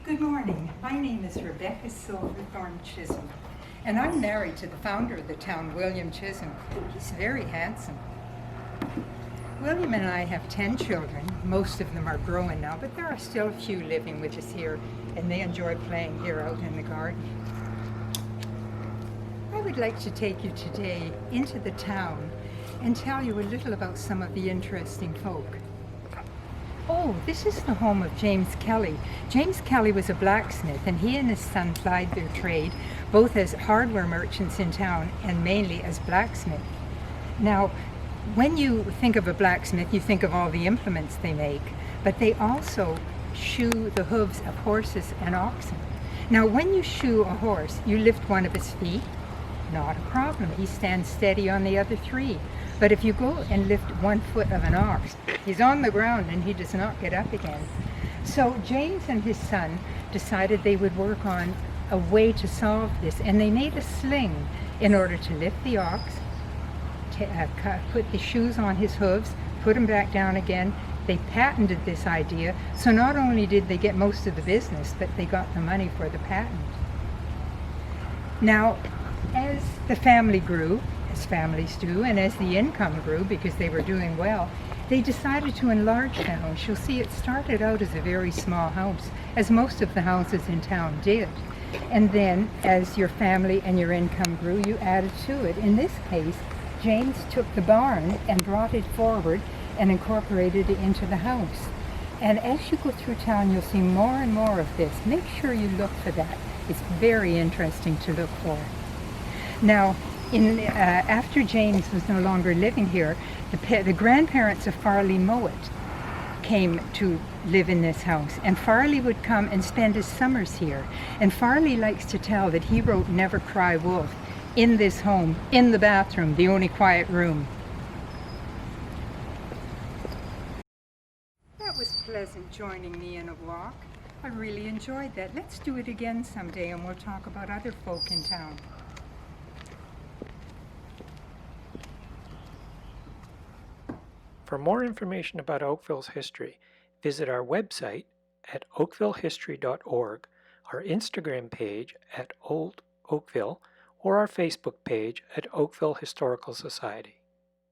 Good morning. My name is Rebecca Silverthorne Chisholm, and I'm married to the founder of the town, William Chisholm. He's very handsome. William and I have 10 children. Most of them are grown now, but there are still a few living with us here, and they enjoy playing here out in the garden. I would like to take you today into the town and tell you a little about some of the interesting folk. Oh, this is the home of James Kelley. James Kelley was a blacksmith, and he and his son plied their trade both as hardware merchants in town and mainly as blacksmiths. Now, when you think of a blacksmith, you think of all the implements they make, but they also shoe the hooves of horses and oxen. Now, when you shoe a horse, you lift one of his feet, not a problem. He stands steady on the other three. But if you go and lift 1 foot of an ox, he's on the ground and he does not get up again. So James and his son decided they would work on a way to solve this, and they made a sling in order to lift the ox, put the shoes on his hooves, put them back down again. They patented this idea, so not only did they get most of the business, but they got the money for the patent. Now, as the family grew, as families do, and as the income grew because they were doing well, they decided to enlarge the house. You'll see it started out as a very small house, as most of the houses in town did. And then, as your family and your income grew, you added to it. In this case, James took the barn and brought it forward and incorporated it into the house. And as you go through town, you'll see more and more of this. Make sure you look for that. It's very interesting to look for. Now, after James was no longer living here, the grandparents of Farley Mowat came to live in this house, and Farley would come and spend his summers here. And Farley likes to tell that he wrote "Never Cry Wolf" in this home, in the bathroom, the only quiet room. That was pleasant, joining me in a walk. I really enjoyed that. Let's do it again someday, and we'll talk about other folk in town. For more information about Oakville's history, visit our website at oakvillehistory.org, our Instagram page at Old Oakville, or our Facebook page at Oakville Historical Society.